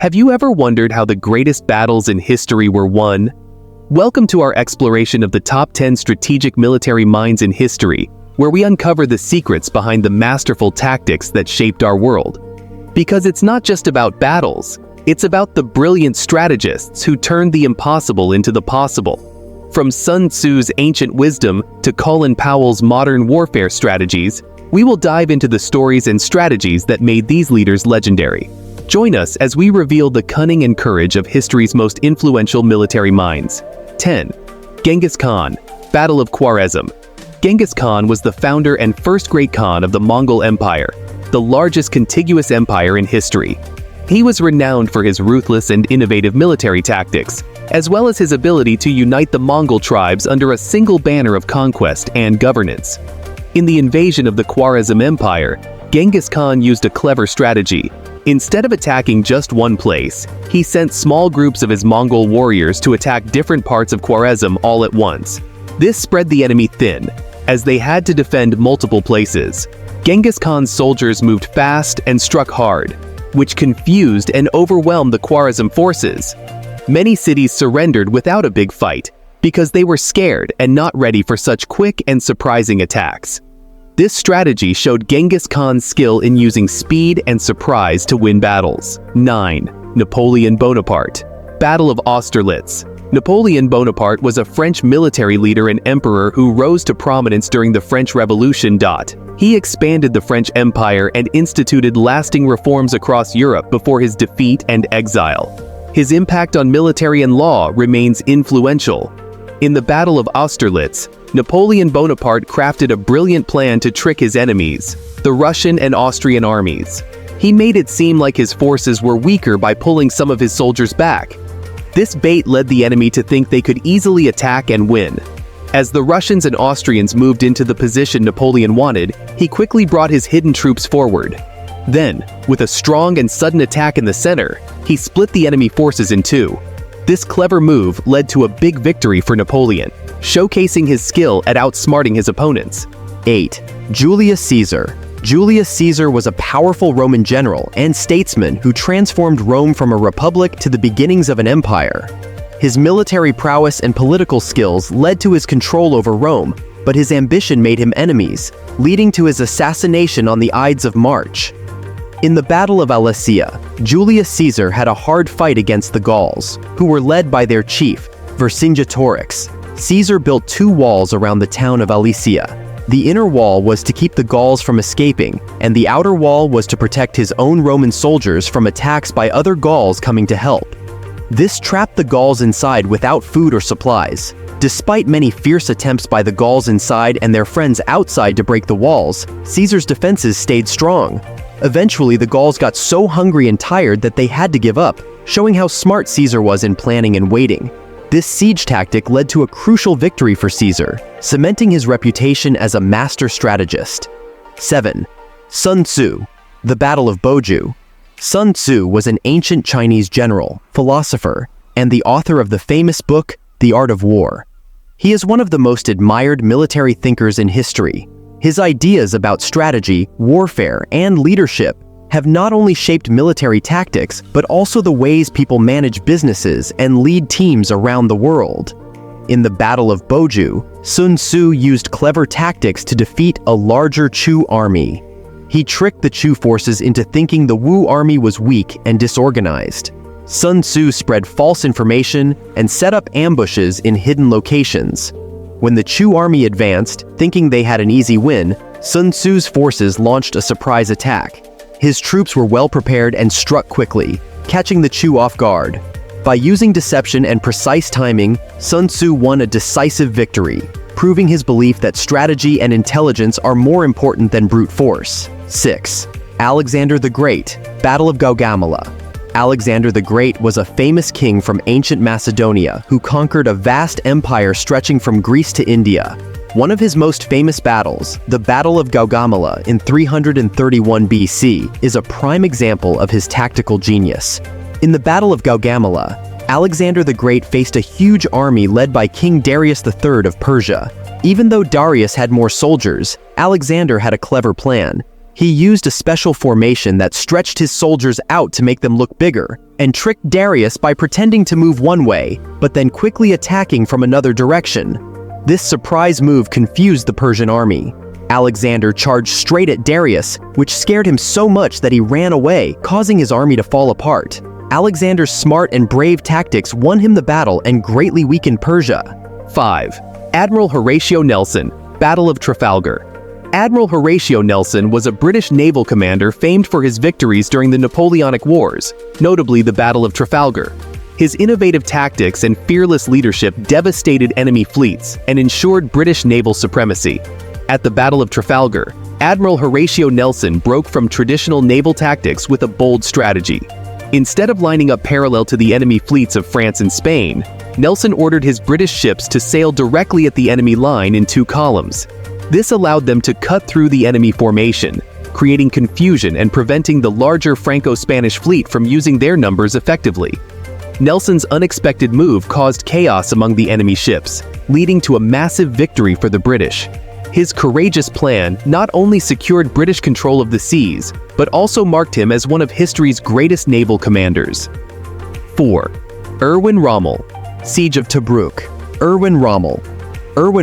Have you ever wondered how the greatest battles in history were won? Welcome to our exploration of the top 10 strategic military minds in history, where we uncover the secrets behind the masterful tactics that shaped our world. Because it's not just about battles, it's about the brilliant strategists who turned the impossible into the possible. From Sun Tzu's ancient wisdom to Colin Powell's modern warfare strategies, we will dive into the stories and strategies that made these leaders legendary. Join us as we reveal the cunning and courage of history's most influential military minds. 10. Genghis Khan, Battle of Khwarezm. Genghis Khan was the founder and first great Khan of the Mongol Empire, the largest contiguous empire in history. He was renowned for his ruthless and innovative military tactics, as well as his ability to unite the Mongol tribes under a single banner of conquest and governance. In the invasion of the Khwarezm Empire, Genghis Khan used a clever strategy. Instead of attacking just one place, he sent small groups of his Mongol warriors to attack different parts of Khwarezm all at once. This spread the enemy thin, as they had to defend multiple places. Genghis Khan's soldiers moved fast and struck hard, which confused and overwhelmed the Khwarezm forces. Many cities surrendered without a big fight, because they were scared and not ready for such quick and surprising attacks. This strategy showed Genghis Khan's skill in using speed and surprise to win battles. 9. Napoleon Bonaparte, Battle of Austerlitz. Napoleon Bonaparte was a French military leader and emperor who rose to prominence during the French Revolution. He expanded the French Empire and instituted lasting reforms across Europe before his defeat and exile. His impact on military and law remains influential. In the Battle of Austerlitz, Napoleon Bonaparte crafted a brilliant plan to trick his enemies, the Russian and Austrian armies. He made it seem like his forces were weaker by pulling some of his soldiers back. This bait led the enemy to think they could easily attack and win. As the Russians and Austrians moved into the position Napoleon wanted, he quickly brought his hidden troops forward. Then, with a strong and sudden attack in the center, he split the enemy forces in two. This clever move led to a big victory for Napoleon, showcasing his skill at outsmarting his opponents. 8. Julius Caesar. Julius Caesar was a powerful Roman general and statesman who transformed Rome from a republic to the beginnings of an empire. His military prowess and political skills led to his control over Rome, but his ambition made him enemies, leading to his assassination on the Ides of March. In the Battle of Alesia, Julius Caesar had a hard fight against the Gauls, who were led by their chief, Vercingetorix. Caesar built two walls around the town of Alesia. The inner wall was to keep the Gauls from escaping, and the outer wall was to protect his own Roman soldiers from attacks by other Gauls coming to help. This trapped the Gauls inside without food or supplies. Despite many fierce attempts by the Gauls inside and their friends outside to break the walls, Caesar's defenses stayed strong. Eventually, the Gauls got so hungry and tired that they had to give up, showing how smart Caesar was in planning and waiting. This siege tactic led to a crucial victory for Caesar, cementing his reputation as a master strategist. 7. Sun Tzu, the Battle of Boju. Sun Tzu was an ancient Chinese general, philosopher, and the author of the famous book, The Art of War. He is one of the most admired military thinkers in history. His ideas about strategy, warfare, and leadership have not only shaped military tactics, but also the ways people manage businesses and lead teams around the world. In the Battle of Boju, Sun Tzu used clever tactics to defeat a larger Chu army. He tricked the Chu forces into thinking the Wu army was weak and disorganized. Sun Tzu spread false information and set up ambushes in hidden locations. When the Chu army advanced, thinking they had an easy win, Sun Tzu's forces launched a surprise attack. His troops were well prepared and struck quickly, catching the Chu off guard. By using deception and precise timing, Sun Tzu won a decisive victory, proving his belief that strategy and intelligence are more important than brute force. 6. Alexander the Great, Battle of Gaugamela. Alexander the Great was a famous king from ancient Macedonia who conquered a vast empire stretching from Greece to India. One of his most famous battles, the Battle of Gaugamela in 331 BC, is a prime example of his tactical genius. In the Battle of Gaugamela, Alexander the Great faced a huge army led by King Darius III of Persia. Even though Darius had more soldiers, Alexander had a clever plan. He used a special formation that stretched his soldiers out to make them look bigger, and tricked Darius by pretending to move one way, but then quickly attacking from another direction. This surprise move confused the Persian army. Alexander charged straight at Darius, which scared him so much that he ran away, causing his army to fall apart. Alexander's smart and brave tactics won him the battle and greatly weakened Persia. 5. Admiral Horatio Nelson, Battle of Trafalgar. Admiral Horatio Nelson was a British naval commander famed for his victories during the Napoleonic Wars, notably the Battle of Trafalgar. His innovative tactics and fearless leadership devastated enemy fleets and ensured British naval supremacy. At the Battle of Trafalgar, Admiral Horatio Nelson broke from traditional naval tactics with a bold strategy. Instead of lining up parallel to the enemy fleets of France and Spain, Nelson ordered his British ships to sail directly at the enemy line in 2 columns. This allowed them to cut through the enemy formation, creating confusion and preventing the larger Franco-Spanish fleet from using their numbers effectively. Nelson's unexpected move caused chaos among the enemy ships, leading to a massive victory for the British. His courageous plan not only secured British control of the seas, but also marked him as one of history's greatest naval commanders. 4. Erwin Rommel, Siege of Tobruk. Erwin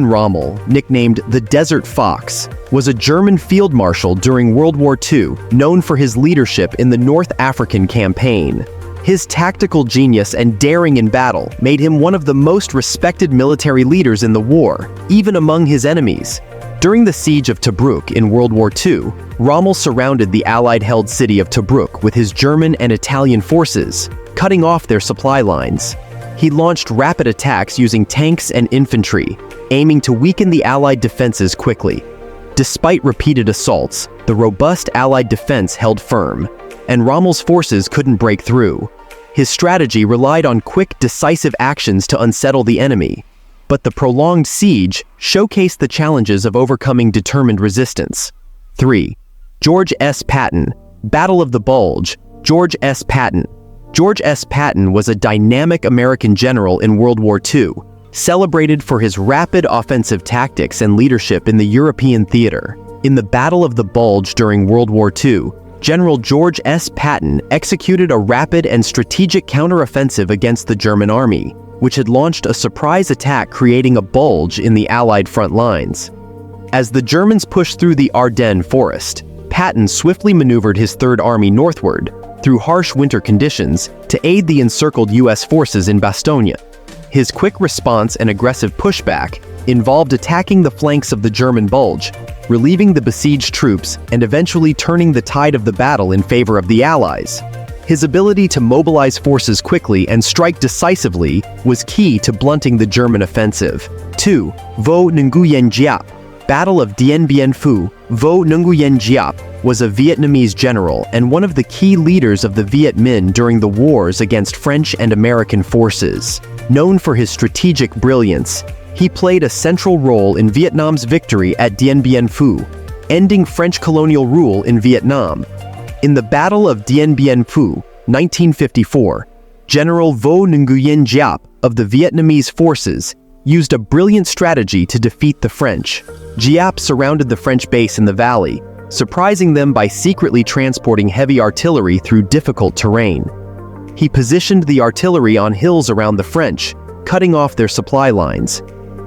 Rommel, nicknamed the Desert Fox, was a German field marshal during World War II, known for his leadership in the North African campaign. His tactical genius and daring in battle made him one of the most respected military leaders in the war, even among his enemies. During the Siege of Tobruk in World War II, Rommel surrounded the Allied-held city of Tobruk with his German and Italian forces, cutting off their supply lines. He launched rapid attacks using tanks and infantry, aiming to weaken the Allied defenses quickly. Despite repeated assaults, the robust Allied defense held firm, and Rommel's forces couldn't break through. His strategy relied on quick, decisive actions to unsettle the enemy, but the prolonged siege showcased the challenges of overcoming determined resistance. 3. George S. Patton, Battle of the Bulge. George S. Patton was a dynamic American general in World War II, celebrated for his rapid offensive tactics and leadership in the European theater. In the Battle of the Bulge during World War II, General George S. Patton executed a rapid and strategic counteroffensive against the German army, which had launched a surprise attack creating a bulge in the Allied front lines. As the Germans pushed through the Ardennes forest, Patton swiftly maneuvered his Third Army northward through harsh winter conditions to aid the encircled U.S. forces in Bastogne. His quick response and aggressive pushback involved attacking the flanks of the German bulge, relieving the besieged troops, and eventually turning the tide of the battle in favor of the Allies. His ability to mobilize forces quickly and strike decisively was key to blunting the German offensive. 2. Vo Nguyen Giap, Battle of Dien Bien Phu. Vo Nguyen Giap was a Vietnamese general and one of the key leaders of the Viet Minh during the wars against French and American forces. Known for his strategic brilliance, he played a central role in Vietnam's victory at Dien Bien Phu, ending French colonial rule in Vietnam. In the Battle of Dien Bien Phu, 1954, General Vo Nguyen Giap of the Vietnamese forces used a brilliant strategy to defeat the French. Giap surrounded the French base in the valley, surprising them by secretly transporting heavy artillery through difficult terrain. He positioned the artillery on hills around the French, cutting off their supply lines.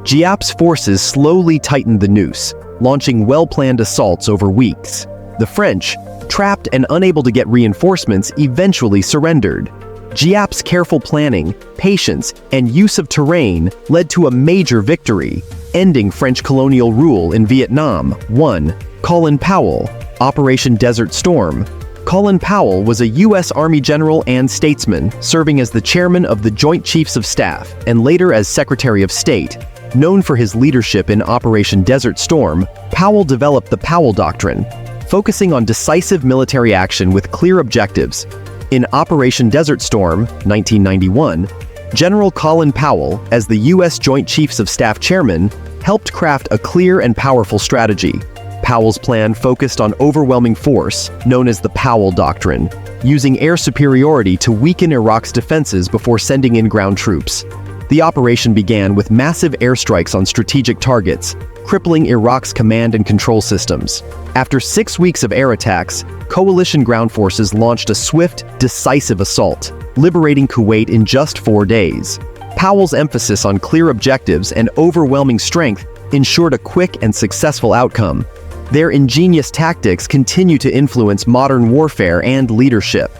Giap's forces slowly tightened the noose, launching well-planned assaults over weeks. The French, trapped and unable to get reinforcements, eventually surrendered. Giap's careful planning, patience, and use of terrain led to a major victory, ending French colonial rule in Vietnam. 1. Colin Powell, Operation Desert Storm. Colin Powell was a U.S. Army general and statesman, serving as the chairman of the Joint Chiefs of Staff and later as Secretary of State. Known for his leadership in Operation Desert Storm, Powell developed the Powell Doctrine, focusing on decisive military action with clear objectives. In Operation Desert Storm, 1991, General Colin Powell, as the U.S. Joint Chiefs of Staff Chairman, helped craft a clear and powerful strategy. Powell's plan focused on overwhelming force, known as the Powell Doctrine, using air superiority to weaken Iraq's defenses before sending in ground troops. The operation began with massive airstrikes on strategic targets, crippling Iraq's command and control systems. After 6 weeks of air attacks, coalition ground forces launched a swift, decisive assault, liberating Kuwait in just 4 days. Powell's emphasis on clear objectives and overwhelming strength ensured a quick and successful outcome. Their ingenious tactics continue to influence modern warfare and leadership.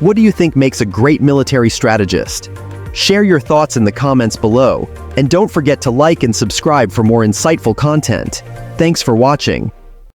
What do you think makes a great military strategist? Share your thoughts in the comments below, and don't forget to like and subscribe for more insightful content. Thanks for watching.